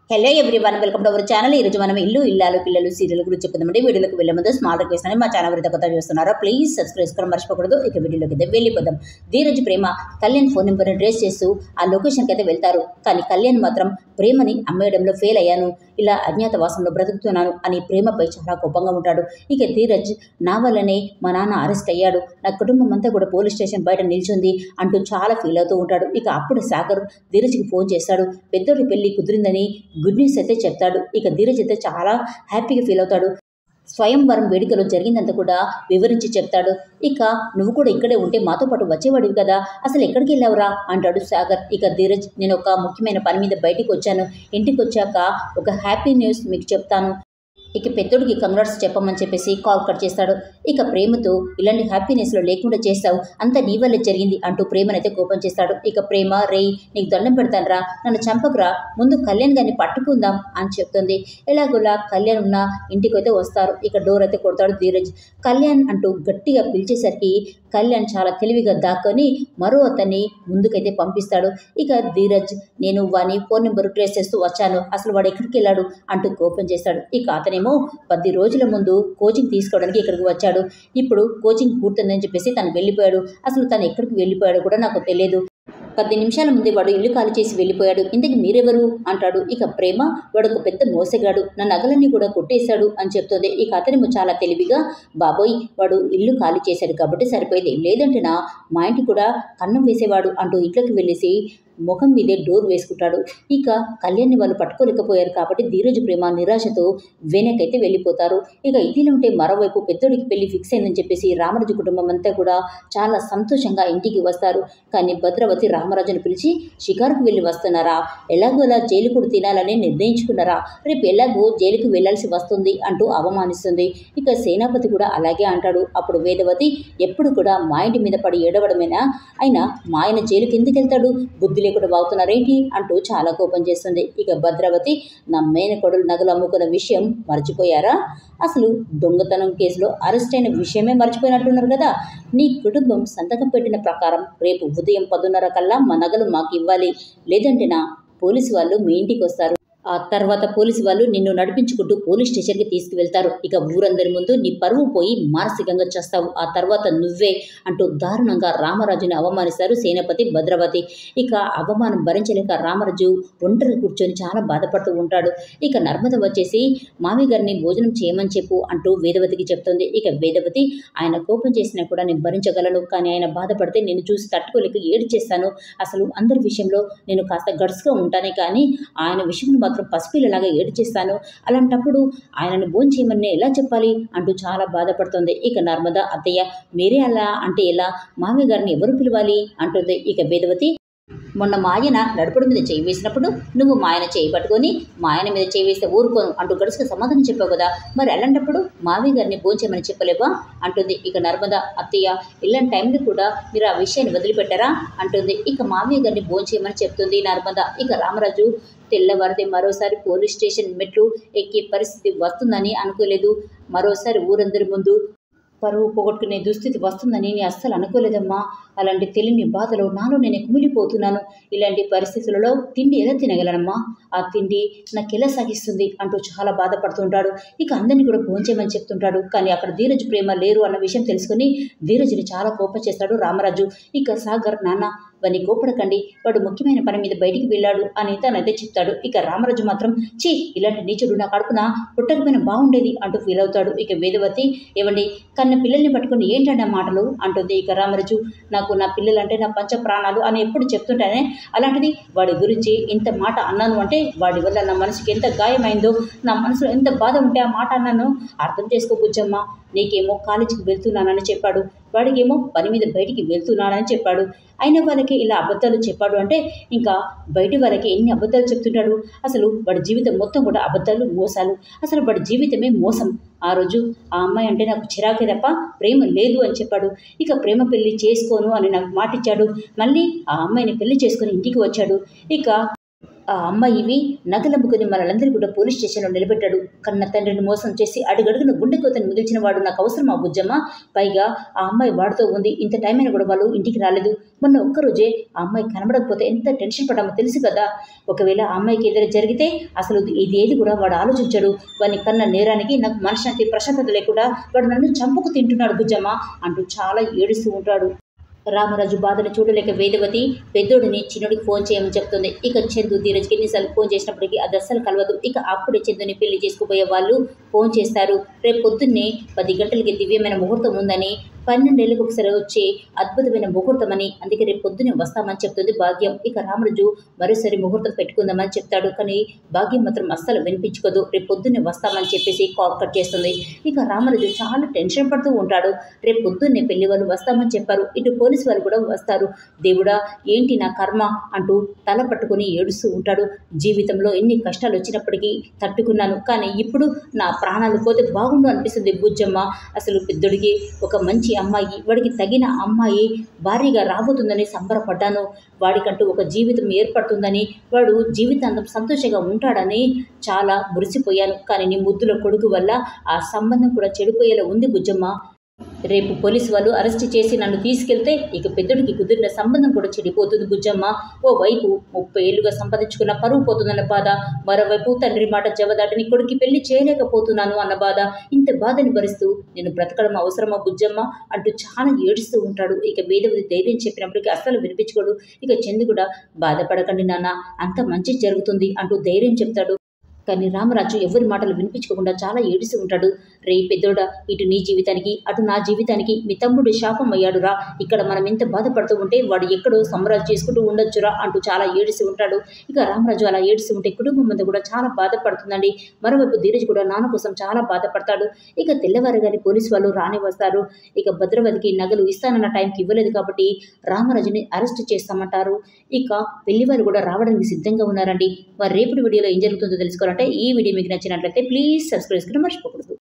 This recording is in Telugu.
Hello everyone, welcome to our channel. ఈరోజు మనం ఇల్లు ఇల్లాలు పిల్లలు సీరియల్ గురించి చెప్పుకుందామండి. వీడియోలోకి వెళ్ళే ముందు స్మాల్ రిక్వెస్ట్ అని మా ఛానల్ ఎవరైతే కొత్త చూస్తున్నారో ప్లీజ్ సబ్స్క్రైబ్ చేసుకోవడం మర్చిపోకూడదు. ఇక వీడియోలోకి అయితే వెళ్ళిపోదాం. ధీరజ్ ప్రేమ కళ్యాణ్ ఫోన్ నెంబర్ని ట్రేస్ చేస్తూ ఆ లొకేషన్కి అయితే వెళ్తారు. కానీ కళ్యాణ్ మాత్రం ప్రేమని అమ్మేయడంలో ఫెయిల్ అయ్యాను, ఇలా అజ్ఞాతవాసంలో బ్రతుకుతున్నాను అని ప్రేమపై చాలా కోపంగా ఉంటాడు. ఇక ధీరజ్ నా వల్లనే మా నాన్న అరెస్ట్ అయ్యాడు, నా కుటుంబం అంతా కూడా పోలీస్ స్టేషన్ బయట నిల్చుంది అంటూ చాలా ఫీల్ అవుతూ ఉంటాడు. ఇక అప్పుడు సాగర్ ధీరజ్కి ఫోన్ చేస్తాడు. పెద్దోడి పెళ్లి కుదిరిందని గుడ్ న్యూస్ అయితే చెప్తాడు. ఇక ధీరజ్ అయితే చాలా హ్యాపీగా ఫీల్ అవుతాడు. స్వయంవరం వేడుకలో జరిగిందంతా కూడా వివరించి చెప్తాడు. ఇక నువ్వు కూడా ఇక్కడే ఉంటే మాతో పాటు వచ్చేవాడివి కదా, అసలు ఎక్కడికి వెళ్ళావురా అంటాడు సాగర్. ఇక ధీరజ్ నేను ఒక ముఖ్యమైన పని మీద బయటికి వచ్చాను, ఇంటికి వచ్చాక ఒక హ్యాపీ న్యూస్ మీకు చెప్తాను, ఇక పెద్దోడికి కంగ్రాట్స్ చెప్పమని చెప్పేసి కాల్ కట్ చేస్తాడు. ఇక ప్రేమతో ఇలాంటి హ్యాపీనెస్లో లేకుండా చేస్తావు, అంతా నీ వల్లే జరిగింది అంటూ ప్రేమనైతే కోపం చేస్తాడు. ఇక ప్రేమ రేయ్ నీకు దండం పెడతాను రా, నన్ను చంపకురా, ముందు కళ్యాణ్ గారిని పట్టుకుందాం అని చెప్తుంది. ఎలాగోలా కళ్యాణ్ ఉన్న ఇంటికైతే వస్తారు. ఇక డోర్ అయితే కొడతాడు ధీరజ్. కళ్యాణ్ అంటూ గట్టిగా పిలిచేసరికి కళ్యాణ్ చాలా తెలివిగా దాక్కొని మరో అతన్ని ముందుకైతే పంపిస్తాడు. ఇక ధీరజ్ నేను వాని ఫోన్ నెంబర్ ట్రేస్ చేస్తూ వచ్చాను, అసలు వాడు ఎక్కడికి వెళ్ళాడు అంటూ కోపం చేస్తాడు. ఇక అతనేమో 10 రోజుల ముందు కోచింగ్ తీసుకోవడానికి ఇక్కడికి వచ్చాడు, ఇప్పుడు కోచింగ్ పూర్తుందని చెప్పేసి తను వెళ్ళిపోయాడు, అసలు తను ఎక్కడికి వెళ్ళిపోయాడో కూడా నాకు తెలియదు, 10 నిమిషాల ముందే వాడు ఇల్లు ఖాళీ చేసి వెళ్ళిపోయాడు, ఇంతకు మీరెవరు అంటాడు. ఇక ప్రేమ వాడు ఒక పెద్ద మోసగాడు, నా నగలన్నీ కూడా కొట్టేశాడు అని చెప్తుంది. ఇక అతనేమో చాలా తెలివిగా బాబోయ్ వాడు ఇల్లు ఖాళీ చేశాడు కాబట్టి సరిపోయింది, లేదంటే మా ఇంటి కూడా కన్నం వేసేవాడు అంటూ ఇంట్లోకి వెళ్ళేసి ముఖం మీదే డోర్ వేసుకుంటాడు. ఇక కళ్యాణ్ని వాళ్ళు పట్టుకోలేకపోయారు కాబట్టి ధీరజ్ ప్రేమ నిరాశతో వెనకైతే వెళ్ళిపోతారు. ఇక ఇదిలో ఉంటే మరోవైపు పెద్దోడికి పెళ్లి ఫిక్స్ అయిందని చెప్పేసి రామరాజు కుటుంబం అంతా కూడా చాలా సంతోషంగా ఇంటికి వస్తారు. కానీ భద్రావతి రామరాజును పిలిచి షికారుకు వెళ్ళి వస్తున్నారా, ఎలాగోలా జైలు కూడా తినాలని నిర్ణయించుకున్నారా, రేపు ఎలాగో జైలుకు వెళ్లాల్సి వస్తుంది అంటూ అవమానిస్తుంది. ఇక సేనాపతి కూడా అలాగే అంటాడు. అప్పుడు వేదవతి ఎప్పుడు కూడా మా ఇంటి మీద పడి ఏడవడమేనా, అయినా మా ఆయన జైలుకి ఎందుకు వెళ్తాడు, బుద్ధి లేకుండా వాగుతున్నారేంటి అంటూ చాలా కోపం చేస్తుంది. ఇక భద్రావతి నా మేనకోడలు నగలు అమ్ముకున్న విషయం మర్చిపోయారా, అసలు దొంగతనం కేసులో అరెస్ట్ అయిన విషయమే మర్చిపోయినట్టున్నారు కదా, నీ కుటుంబం సంతకం పెట్టిన ప్రకారం రేపు ఉదయం 10:30 కల్లా మా నగలు మాకు ఇవ్వాలి, లేదంటే పోలీసు వాళ్ళు మీ ఇంటికి వస్తారు, ఆ తర్వాత పోలీసు వాళ్ళు నిన్ను నడిపించుకుంటూ పోలీస్ స్టేషన్కి తీసుకువెళ్తారు, ఇక ఊరందరి ముందు నీ పరువు పోయి మానసికంగా చేస్తావు, ఆ తర్వాత నువ్వే అంటూ దారుణంగా రామరాజుని అవమానిస్తారు సేనాపతి భద్రావతి. ఇక అవమానం భరించలేక రామరాజు ఒంటరి కూర్చొని చాలా బాధపడుతూ ఉంటాడు. ఇక నర్మద వచ్చేసి మామయ్య గారిని భోజనం చేయమని చెప్పు అంటూ వేదవతికి చెప్తుంది. ఇక వేదవతి ఆయన కోపం చేసినా కూడా నేను భరించగలను, కానీ ఆయన బాధపడితే నేను చూసి తట్టుకోలేక ఏడ్చేస్తాను, అసలు అందరి విషయంలో నేను కాస్త గడుసుగా ఉంటానే కానీ ఆయన విషయంలో మాత్రం పసిపిల్లలాగా ఏడ్చేస్తాను, అలాంటప్పుడు ఆయనను భోంచేయమని ఎలా చెప్పాలి అంటూ చాలా బాధపడుతుంది. ఇక నర్మద అత్తయ్య మీరే అలా అంటే ఎలా, మామయ్య గారిని ఎవరు పిలవాలి అంటుంది. ఇక వేదవతి మొన్న మా ఆయన నడుపుడు మీద చేయి వేసినప్పుడు నువ్వు మా ఆయన చేయి పట్టుకొని మా ఆయన మీద చేయి వేస్తే ఊరుకోను అంటూ గడుసుగా సమాధానం చెప్పావు కదా, మరి అలాంటప్పుడు మామయ్య గారిని భోంచేయమని చెప్పలేవా అంటుంది. ఇక నర్మద అత్తయ్య ఇలాంటి టైంలో కూడా మీరు ఆ విషయాన్ని వదిలిపెట్టారా అంటుంది. ఇక మామయ్య గారిని భోంచేయమని చెప్తుంది నర్మద. ఇక రామరాజు తెల్లవారితే మరోసారి పోలీస్ స్టేషన్ మెట్లు ఎక్కే పరిస్థితి వస్తుందని అనుకోలేదు, మరోసారి ఊరందరి ముందు పరువు పోగొట్టుకునే దుస్థితి వస్తుందని నేను అస్సలు అనుకోలేదమ్మా, అలాంటి తెలియని బాధలో నాలో నేను కుమిలిపోతున్నాను, ఇలాంటి పరిస్థితులలో తిండి ఎలా తినగలనమ్మా, ఆ తిండి నాకు ఎలా సాగిస్తుంది అంటూ చాలా బాధపడుతుంటాడు. ఇక అందరినీ కూడా భోంచేయమని చెప్తుంటాడు. కానీ అక్కడ ధీరజ్ ప్రేమ లేరు అన్న విషయం తెలుసుకుని ధీరజ్ని చాలా కోపం చేస్తాడు రామరాజు. ఇక సాగర్ నాన్న వాడిని కోపడకండి, వాడు ముఖ్యమైన పని మీద బయటికి వెళ్ళాడు అని తనైతే చెప్తాడు. ఇక రామరాజు మాత్రం చీ ఇలాంటి నీచుడు నా కడుపున పుట్టకపోయినా బాగుండేది అంటూ ఫీల్ అవుతాడు. ఇక వేదవతి ఏవండి కన్న పిల్లల్ని పట్టుకుని ఏంటంటే మాటలు అంటుంది. ఇక రామరాజు నాకు నా పిల్లలంటే నా పంచ ప్రాణాలు అని ఎప్పుడు చెప్తుంటానే, అలాంటిది వాడి గురించి ఇంత మాట అన్నాను అంటే వాడి వల్ల నా మనసుకి ఎంత గాయమైందో, నా మనసులో ఎంత బాధ ఉంటే ఆ మాట అన్నాను అర్థం చేసుకో బుజ్జమ్మ, నీకేమో కాలేజీకి వెళ్తున్నానని చెప్పాడు, వాడికేమో పని మీద బయటికి వెళ్తున్నానని చెప్పాడు, అయిన వాళ్ళకి ఇలా అబద్ధాలు చెప్పాడు అంటే ఇంకా బయట వాళ్ళకి ఎన్ని అబద్ధాలు చెప్తుంటాడు, అసలు వాడి జీవితం మొత్తం కూడా అబద్ధాలు మోసాలు, అసలు వాడి జీవితమే మోసం, ఆ రోజు ఆ అమ్మాయి అంటే నాకు చిరాకే తప్ప ప్రేమ లేదు అని చెప్పాడు, ఇక ప్రేమ పెళ్లి చేసుకోను అని నాకు మాటిచ్చాడు, మళ్ళీ ఆ అమ్మాయిని పెళ్లి చేసుకొని ఇంటికి వచ్చాడు, ఇక ఆ అమ్మాయివి నగలమ్ముకుని మనలందరూ కూడా పోలీస్ స్టేషన్లో నిలబెట్టాడు. కన్న తండ్రిని మోసం చేసి అడుగడుగున గుండెకోతను మిగిల్చిన వాడు నాకు అవసరమా బుజ్జమ్మ? పైగా ఆ అమ్మాయి వాడితో ఉంది. ఇంత టైం అయినా కూడా వాళ్ళు ఇంటికి రాలేదు. మొన్న ఒక్కరోజే ఆ అమ్మాయి కనబడకపోతే ఎంత టెన్షన్ పడ్డామో తెలుసు కదా. ఒకవేళ ఆ అమ్మాయికి ఏదైనా జరిగితే అసలు ఇది ఏది కూడా వాడు ఆలోచించాడు. వాడిని కన్న నేరానికి నాకు మనశ్శాంతి ప్రశాంతత లేకుండా వాడు నన్ను చంపుకు తింటున్నాడు బుజ్జమ్మ అంటూ చాలా ఏడుస్తూ ఉంటాడు. రామరాజు బాధను చూడలేక వేదవతి పెద్దోడిని చిన్నుడికి ఫోన్ చేయమని చెప్తుంది. ఇక చందు ధీరజ్కి ఎన్నిసార్లు ఫోన్ చేసినప్పటికీ అది అస్సలు కలవదు. ఇక అప్పుడే చందుని పెళ్లి చేసుకుపోయే వాళ్ళు ఫోన్ చేస్తారు. రేపు పొద్దున్నే 10 గంటలకి దివ్యమైన ముహూర్తం ఉందని, 12 ఏళ్ళకి ఒకసారి వచ్చే అద్భుతమైన ముహూర్తం అని, అందుకే రేపు పొద్దున్నే వస్తామని చెప్తుంది భాగ్యం. ఇక రామరాజు మరోసారి ముహూర్తం పెట్టుకుందామని చెప్తాడు. కానీ భాగ్యం మాత్రం అస్సలు వినిపించుకోదు. రేపు పొద్దున్నే వస్తామని చెప్పేసి కాల్ కట్ చేస్తుంది. ఇక రామరాజు చాలా టెన్షన్ పడుతూ ఉంటాడు. రేపు పొద్దున్నే పెళ్లి వాళ్ళు వస్తామని చెప్పారు. ఇటు పోలీసు వాళ్ళు కూడా వస్తారు. దేవుడా ఏంటి నా కర్మ అంటూ తల పట్టుకుని ఏడుస్తూ ఉంటాడు. జీవితంలో ఎన్ని కష్టాలు వచ్చినప్పటికీ తట్టుకున్నాను, కానీ ఇప్పుడు నా ప్రాణాలు పోతే బాగుండు అనిపిస్తుంది బుజ్జమ్మ. అసలు పెద్దడికి ఒక మంచి అమ్మాయి, వాడికి తగిన అమ్మాయి భారీగా రాబోతుందని సంబరపడ్డాను. వాడికంటూ ఒక జీవితం ఏర్పడుతుందని, వాడు జీవితాంతం సంతోషంగా ఉంటాడని చాలా మురిసిపోయాను. కానీ నీ ముద్దుల కొడుకు వల్ల ఆ సంబంధం కూడా చెడిపోయేలా ఉంది బుజ్జమ్మ. రేపు పోలీసు వాళ్ళు అరెస్ట్ చేసి నన్ను తీసుకెళ్తే ఇక పెద్దడికి కుదిరిన సంబంధం కూడా చెడిపోతుంది బుజ్జమ్మ. ఓవైపు 30 ఏళ్లుగా సంపాదించుకున్న పరువు పోతుందన్న బాధ, మరోవైపు తండ్రి మాట జవదాటని కొడుకు పెళ్లి చేయలేకపోతున్నాను అన్న బాధ. ఇంత బాధని భరిస్తూ నేను బ్రతకడం అవసరమా బుజ్జమ్మ అంటూ చాలా ఏడుస్తూ ఉంటాడు. ఇక వేదవతి ధైర్యం చెప్పినప్పటికీ అస్సలు వినిపించుకోడు. ఇక చందు కూడా బాధపడకండి నాన్న, అంత మంచి జరుగుతుంది అంటూ ధైర్యం చెప్తాడు. కానీ రామరాజు ఎవరి మాటలు వినిపించుకోకుండా చాలా ఏడుస్తూ ఉంటాడు. రే పెద్దోడా, ఇటు నీ జీవితానికి అటు నా జీవితానికి మీ తమ్ముడు శాపం అయ్యాడురా. ఇక్కడ మనం ఎంత బాధపడుతూ ఉంటే వాడు ఎక్కడో సంబరాలు చేసుకుంటూ ఉండొచ్చురా అంటూ చాలా ఏడుస్తూ ఉంటాడు. ఇక రామరాజు అలా ఏడుస్తూ ఉంటే కుటుంబం అంతా కూడా చాలా బాధపడుతుందండి. మరోవైపు ధీరజ్ కూడా నాన్న కోసం చాలా బాధపడతాడు. ఇక తెల్లవారుగానే పోలీసు వాళ్ళు రాని వస్తారు. ఇక భద్రవతికి నగలు ఇస్తానన్న టైంకి ఇవ్వలేదు కాబట్టి రామరాజుని అరెస్ట్ చేస్తామంటారు. ఇక పెళ్లివారు కూడా రావడానికి సిద్ధంగా ఉన్నారండి. మరి రేపటి వీడియోలో ఏం జరుగుతుందో తెలుసుకోవాలంటే ఈ వీడియో మీకు నచ్చినట్లయితే ప్లీజ్ సబ్స్క్రైబ్ చేసుకోవడం మర్చిపోకూడదు.